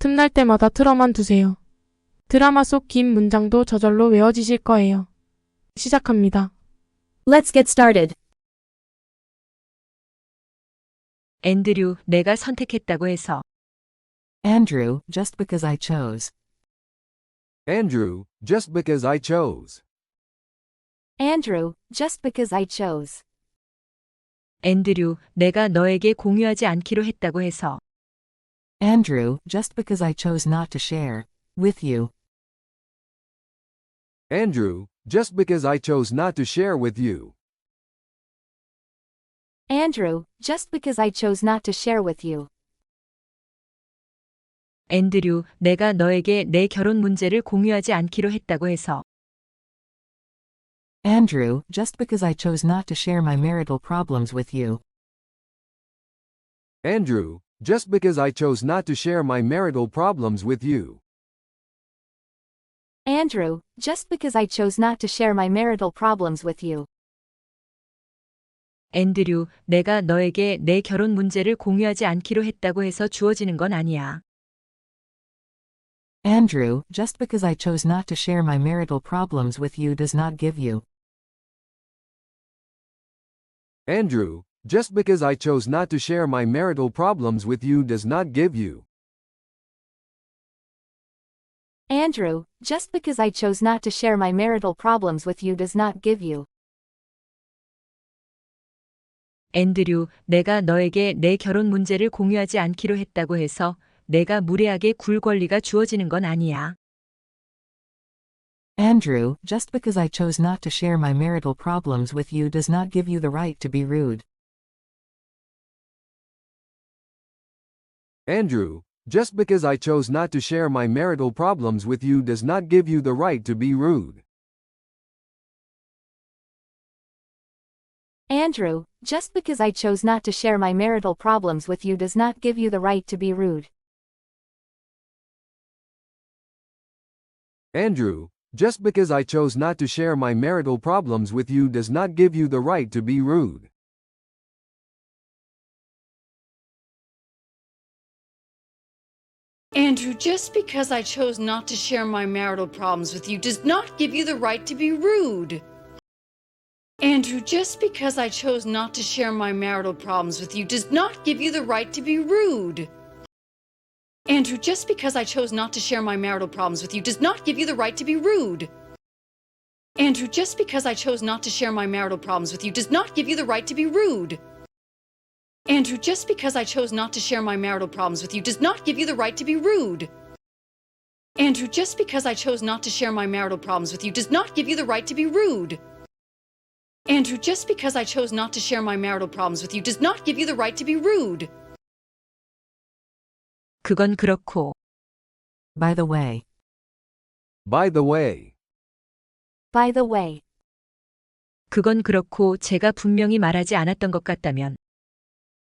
틈날 때마다 틀어만 두세요. 드라마 속 긴 문장도 저절로 외워지실 거예요. 시작합니다. Let's get started. 앤드류, 내가 선택했다고 해서. Andrew, just because I chose. Andrew, just because I chose. Andrew, just because I chose. 앤드류, 내가 너에게 공유하지 않기로 했다고 해서. Andrew, just because I chose not to share with you. Andrew, just because I chose not to share with you. Andrew, just because I chose not to share with you. 앤드류, 내가 너에게 내 결혼 문제를 공유하지 않기로 했다고 해서. Andrew, just because I chose not to share my marital problems with you. Andrew, just because I chose not to share my marital problems with you. Andrew, just because I chose not to share my marital problems with you. 앤드류, 내가 너에게 내 결혼 문제를 공유하지 않기로 했다고 해서 주어지는 건 아니야. Andrew, just because I chose not to share my marital problems with you does not give you. Andrew, just because I chose not to share my marital problems with you does not give you. Andrew, just because I chose not to share my marital problems with you does not give you. 앤드류, 내가 너에게 내 결혼 문제를 공유하지 않기로 했다고 해서 내가 무례하게 굴 권리가 주어지는 건 아니야. Andrew, just because I chose not to share my marital problems with you does not give you the right to be rude. Andrew, just because I chose not to share my marital problems with you does not give you the right to be rude. Andrew, just because I chose not to share my marital problems with you does not give you the right to be rude. Andrew, just because I chose not to share my marital problems with you does not give you the right to be rude. Andrew, just because I chose not to share my marital problems with you does not give you the right to be rude. Andrew, just because I chose not to share my marital problems with you does not give you the right to be rude. Andrew, just because I chose not to share my marital problems with you does not give you the right to be rude. Andrew, just because I chose not to share my marital problems with you does not give you the right to be rude. Andrew, just because I chose not to share my marital problems with you does not give you the right to be rude. Andrew, just because I chose not to share my marital problems with you does not give you the right to be rude. Andrew, just because I chose not to share my marital problems with you does not give you the right to be rude. 그건 그렇고. By the way. By the way. By the way. 그건 그렇고 제가 분명히 말하지 않았던 것 같다면.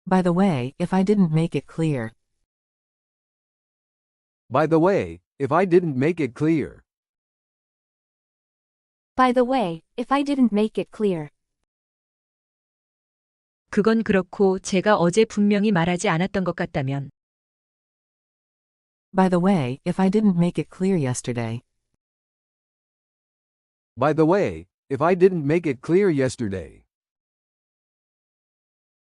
By the way, if I didn't make it clear. By the way, if I didn't make it clear. By the way, if I didn't make it clear. 그건 그렇고 제가 어제 분명히 말하지 않았던 것 같다면. By the way, if I didn't make it clear yesterday. By the way, if I didn't make it clear yesterday.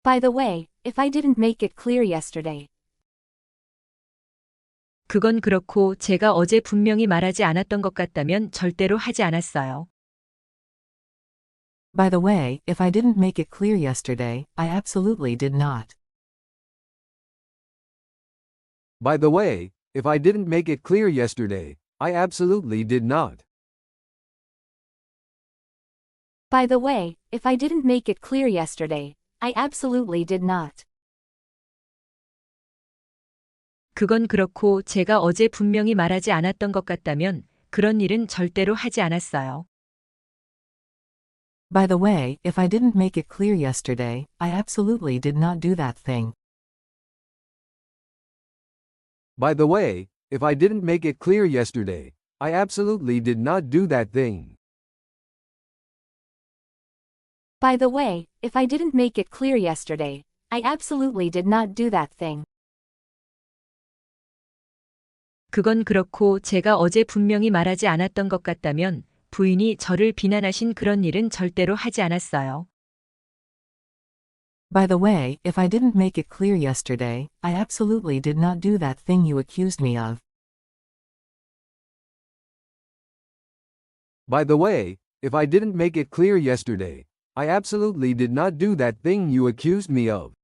By the way, if I didn't make it clear yesterday. 그건 그렇고 제가 어제 분명히 말하지 않았던 것 같다면 절대로 하지 않았어요. By the way, if I didn't make it clear yesterday, I absolutely did not. By the way, if I didn't make it clear yesterday, I absolutely did not. By the way, if I didn't make it clear yesterday, I absolutely did not. 그건 그렇고 제가 어제 분명히 말하지 않았던 것 같다면 그런 일은 절대로 하지 않았어요. By the way, if I didn't make it clear yesterday, I absolutely did not do that thing. By the way, if I didn't make it clear yesterday, I absolutely did not do that thing. By the way, if I didn't make it clear yesterday, I absolutely did not do that thing. 그건 그렇고 제가 어제 분명히 말하지 않았던 것 같다면 부인이 저를 비난하신 그런 일은 절대로 하지 않았어요. By the way, if I didn't make it clear yesterday, I absolutely did not do that thing you accused me of. By the way, if I didn't make it clear yesterday, I absolutely did not do that thing you accused me of.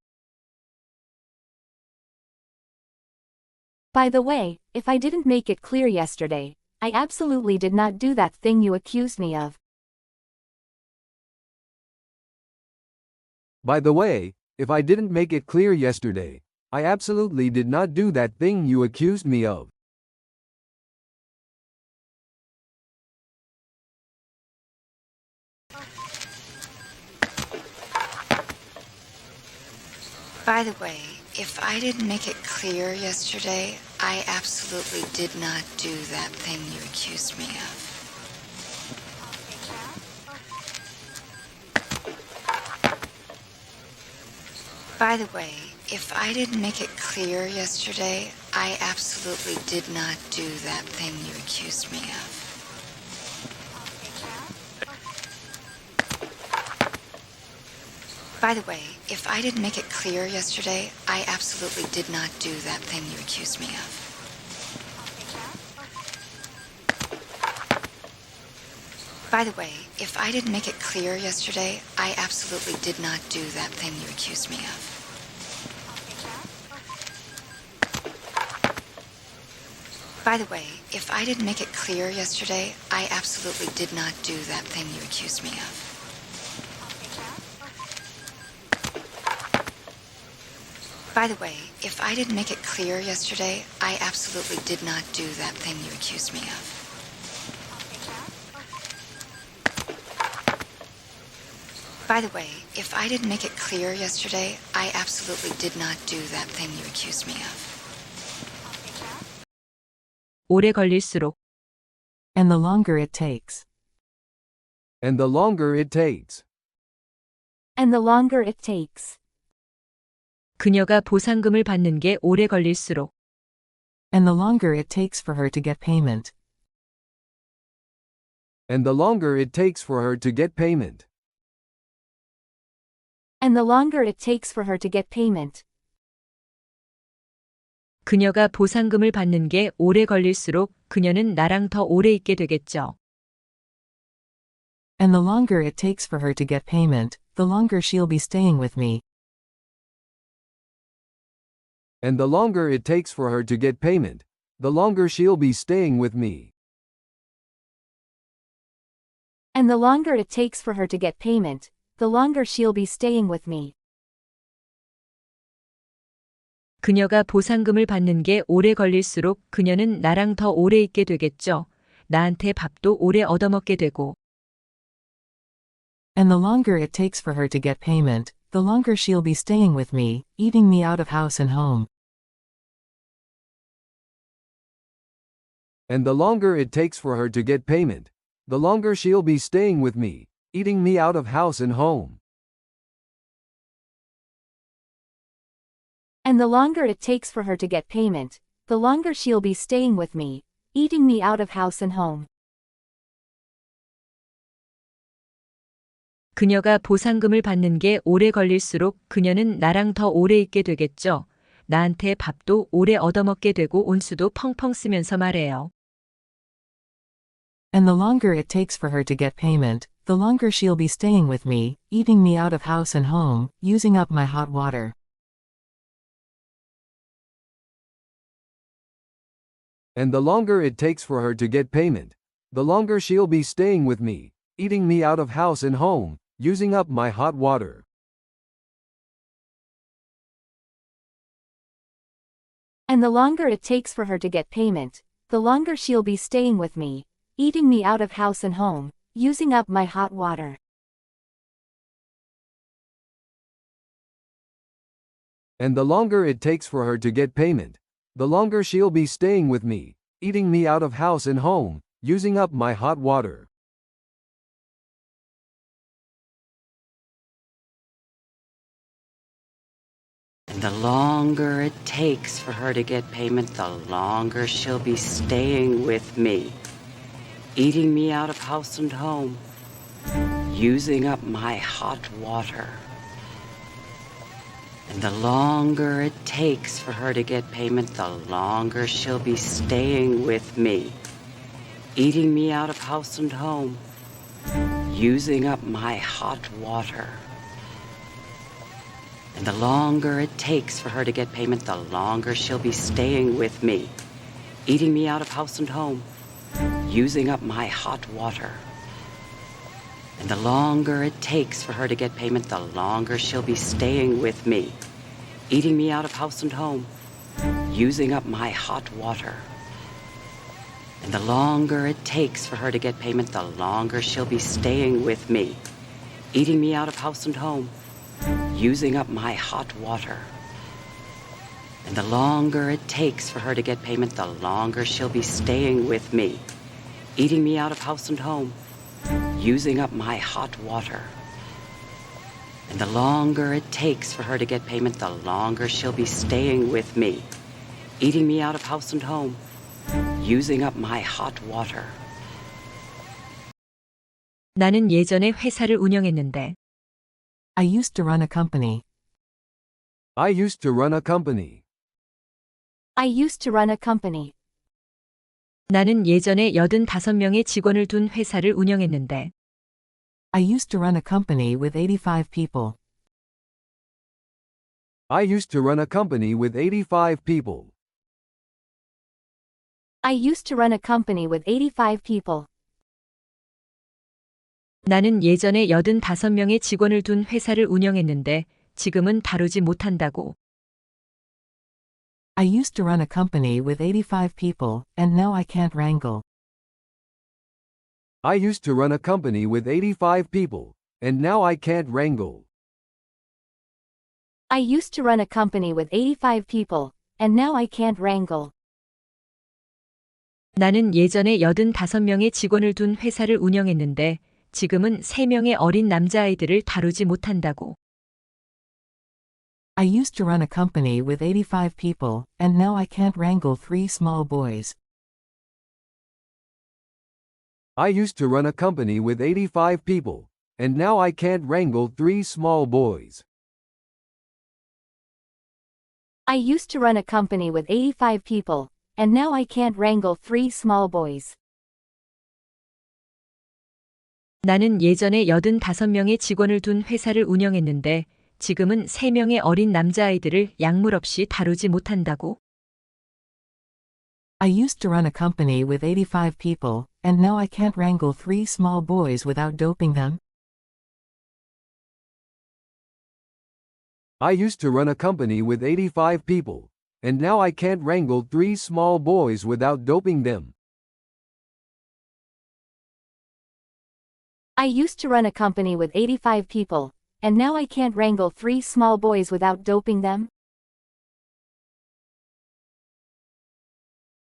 By the way, if I didn't make it clear yesterday, I absolutely did not do that thing you accused me of. By the way, if I didn't make it clear yesterday, I absolutely did not do that thing you accused me of. By the way, if I didn't make it clear yesterday, I absolutely did not do that thing you accused me of. By the way, if I didn't make it clear yesterday, I absolutely did not do that thing you accused me of. By the way, if I didn't make it clear yesterday, I absolutely did not do that thing you accused me of. By the way, if I didn't make it clear yesterday, I absolutely did not do that thing you accused me of. By the way, if I didn't make it clear yesterday, I absolutely did not do that thing you accused me of. By the way, if I didn't make it clear yesterday, I absolutely did not do that thing you accused me of. By the way, if I didn't make it clear yesterday, I absolutely did not do that thing you accused me of. 오래 걸릴수록 And the longer it takes. And the longer it takes. And the longer it takes. 그녀가 보상금을 받는 게 오래 걸릴수록 And the longer it takes for her to get payment. And the longer it takes for her to get payment. And the longer it takes for her to get payment. 그녀가 보상금을 받는 게 오래 걸릴수록 그녀는 나랑 더 오래 있게 되겠죠. And the longer it takes for her to get payment, the longer she'll be staying with me. And the longer it takes for her to get payment, the longer she'll be staying with me. And the longer it takes for her to get payment, the longer she'll be staying with me. 그녀가 보상금을 받는 게 오래 걸릴수록 그녀는 나랑 더 오래 있게 되겠죠. 나한테 밥도 오래 얻어먹게 되고. And the longer it takes for her to get payment, the longer she'll be staying with me, eating me out of house and home. And the longer it takes for her to get payment, the longer she'll be staying with me, eating me out of house and home. And the longer it takes for her to get payment, the longer she'll be staying with me, eating me out of house and home. 그녀가 보상금을 받는 게 오래 걸릴수록 그녀는 나랑 더 오래 있게 되겠죠. 나한테 밥도 오래 얻어먹게 되고 온수도 펑펑 쓰면서 말해요. And the longer it takes for her to get payment, the longer she'll be staying with me, eating me out of house and home, using up my hot water. And the longer it takes for her to get payment, the longer she'll be staying with me, eating me out of house and home, using up my hot water. And the longer it takes for her to get payment, the longer she'll be staying with me, eating me out of house and home, using up my hot water. And the longer it takes for her to get payment, the longer she'll be staying with me, eating me out of house and home, using up my hot water. And the longer it takes for her to get payment, the longer she'll be staying with me, eating me out of house and home, using up my hot water. And the longer it takes for her to get payment, the longer she'll be staying with me, eating me out of house and home, using up my hot water. And the longer it takes for her to get payment, the longer she'll be staying with me, eating me out of house and home, using up my hot water. And the longer it takes for her to get payment, the longer she'll be staying with me, eating me out of house and home, using up my hot water. And the longer it takes for her to get payment, the longer she'll be staying with me, eating me out of house and home, using up my hot water. And the longer it takes for her to get payment, the longer she'll be staying with me, eating me out of house and home, using up my hot water. And the longer it takes for her to get payment, the longer she'll be staying with me, eating me out of house and home, using up my hot water. 나는 예전에 회사를 운영했는데 I used to run a company. I used to run a company. I used to run a company. 나는 예전에 85명의 직원을 둔 회사를 운영했는데 I used to run a company with 85 people. I used to run a company with 85 people. I used to run a company with 85 people. 나는 예전에 85명의 직원을 둔 회사를 운영했는데 지금은 다루지 못한다고. I used to run a company with 85 people, and now I can't wrangle. I used to run a company with 85 people, and now I can't wrangle. I used to run a company with 85 people, and now I can't wrangle. 나는 예전에 85명의 직원을 둔 회사를 운영했는데 지금은 3명의 어린 남자아이들을 다루지 못한다고. I used to run a company with 85 people, and now I can't wrangle 3 small boys. I used to run a company with 85 people, and now I can't wrangle 3 small boys. I used to run a company with 85 people, and now I can't wrangle 3 small boys. 나는 예전에 85명의 직원을 둔 회사를 운영했는데 지금은 3명의 어린 남자아이들을 약물 없이 다루지 못한다고. I used to run a company with 85 people, and now I can't wrangle 3 small boys without doping them. I used to run a company with 85 people, and now I can't wrangle 3 small boys without doping them. I used to run a company with 85 people, and now I can't wrangle 3 small boys without doping them.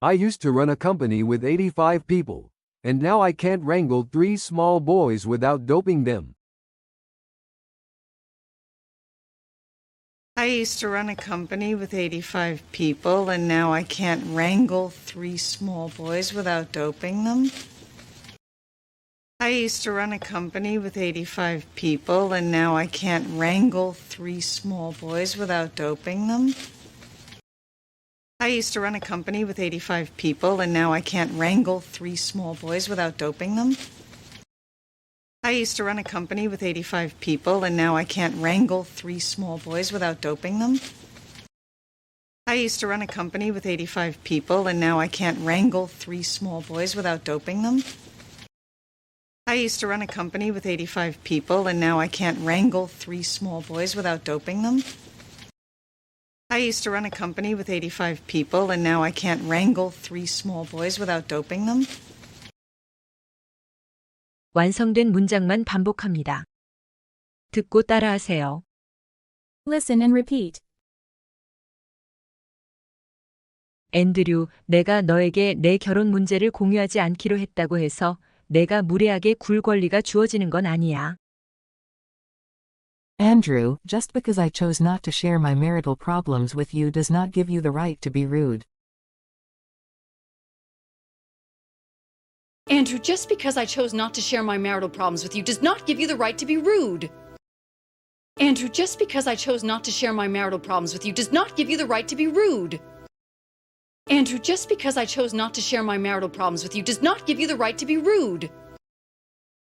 I used to run a company with 85 people, and now I can't wrangle 3 small boys without doping them. I used to run a company with 85 people, and now I can't wrangle 3 small boys without doping them. I used to run a company with 85 people, and now I can't wrangle 3 small boys without doping them. I used to run a company with 85 people, and now I can't wrangle 3 small boys without doping them. I used to run a company with 85 people, and now I can't wrangle 3 small boys without doping them. I used to run a company with 85 people, and now I can't wrangle 3 small boys without doping them. I used to run a company with 85 people, and now I can't wrangle 3 small boys without doping them. I used to run a company with 85 people, and now I can't wrangle 3 small boys without doping them. 완성된 문장만 반복합니다. 듣고 따라하세요. Listen and repeat. 앤드류, 내가 너에게 내 결혼 문제를 공유하지 않기로 했다고 해서 내가 무례하게 굴 권리가 주어지는 건 아니야. Andrew, just because I chose not to share my marital problems with you does not give you the right to be rude. Andrew, just because I chose not to share my marital problems with you does not give you the right to be rude. Andrew, just because I chose not to share my marital problems with you does not give you the right to be rude. Andrew, just because I chose not to share my marital problems with you does not give you the right to be rude.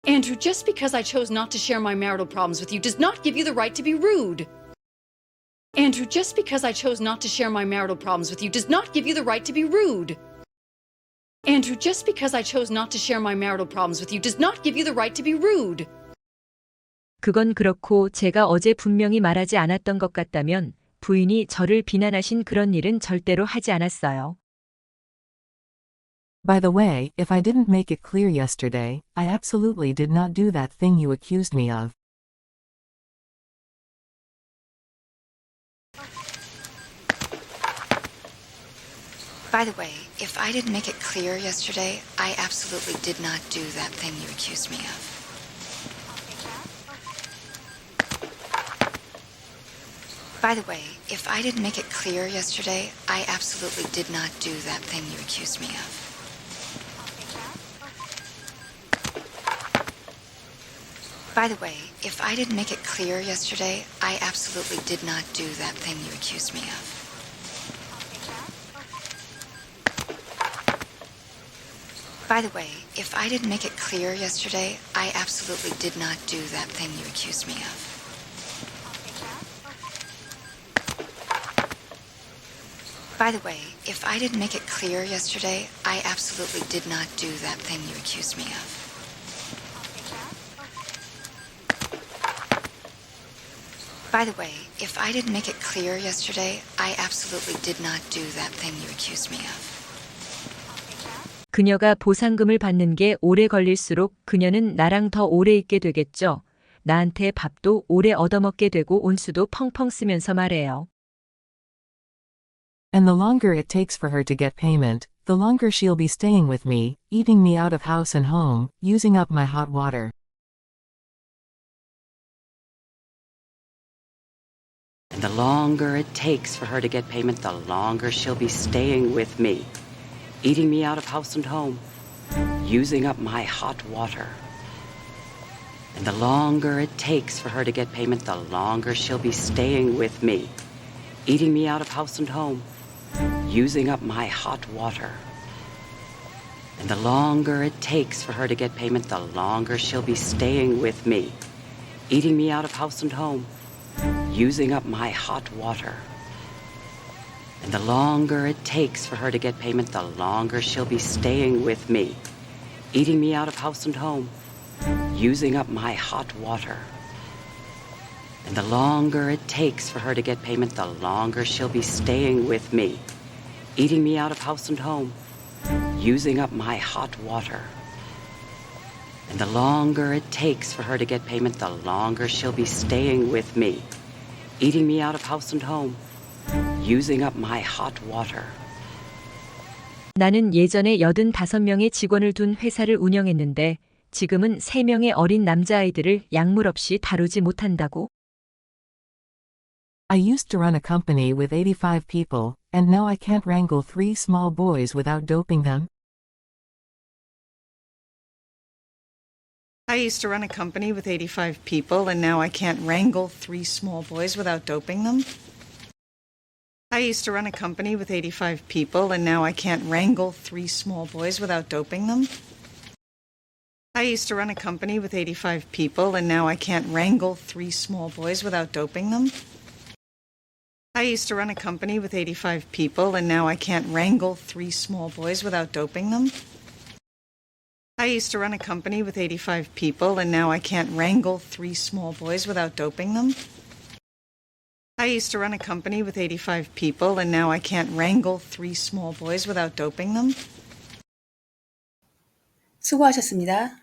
Andrew, just because I chose not to share my marital problems with you does not give you the right to be rude. Andrew, just because I chose not to share my marital problems with you does not give you the right to be rude. Andrew, just because I chose not to share my marital problems with you does not give you the right to be rude. 그건 그렇고 제가 어제 분명히 말하지 않았던 것 같다면 부인이 저를 비난하신 그런 일은 절대로 하지 않았어요. By the way, if I didn't make it clear yesterday, I absolutely did not do that thing you accused me of. By the way, if I didn't make it clear yesterday, I absolutely did not do that thing you accused me of. By the way, if I didn't make it clear yesterday, I absolutely did not do that thing you accused me of. By the way, if I didn't make it clear yesterday, I absolutely did not do that thing you accused me of. By the way, if I didn't make it clear yesterday, I absolutely did not do that thing you accused me of. By the way, if I didn't make it clear yesterday, I absolutely did not do that thing you accused me of. By the way, if I didn't make it clear yesterday, I absolutely did not do that thing you accused me of. 그녀가 보상금을 받는 게 오래 걸릴수록 그녀는 나랑 더 오래 있게 되겠죠. 나한테 밥도 오래 얻어먹게 되고 온수도 펑펑 쓰면서 말해요. And the longer it takes for her to get payment, the longer she'll be staying with me, eating me out of house and home, using up my hot water. And the longer it takes for her to get payment, the longer she'll be staying with me, eating me out of house and home, using up my hot water. And the longer it takes for her to get payment, the longer she'll be staying with me, eating me out of house and home, using up my hot water. And the longer it takes for her to get payment, the longer she'll be staying with me, eating me out of house and home, using up my hot water. And the longer it takes for her to get payment, the longer she'll be staying with me, eating me out of house and home, using up my hot water. And the longer it takes for her to get payment, the longer she'll be staying with me, eating me out of house and home, using up my hot water. And the longer it takes for her to get payment, the longer she'll be staying with me, eating me out of house and home, using up my hot water. 나는 예전에 85명의 직원을 둔 회사를 운영했는데 지금은 3명의 어린 남자아이들을 약물 없이 다루지 못한다고? I used to run a company with 85 people, and now I can't wrangle 3 small boys without doping them. I used to run a company with 85 people, and now I can't wrangle 3 small boys without doping them. I used to run a company with 85 people, and now I can't wrangle 3 small boys without doping them. I used to run a company with 85 people, and now I can't wrangle 3 small boys without doping them. I used to run a company with 85 people, and now I can't wrangle 3 small boys without doping them. I used to run a company with 85 people, and now I can't wrangle 3 small boys without doping them. I used to run a company with 85 people, and now I can't wrangle 3 small boys without doping them. 수고하셨습니다.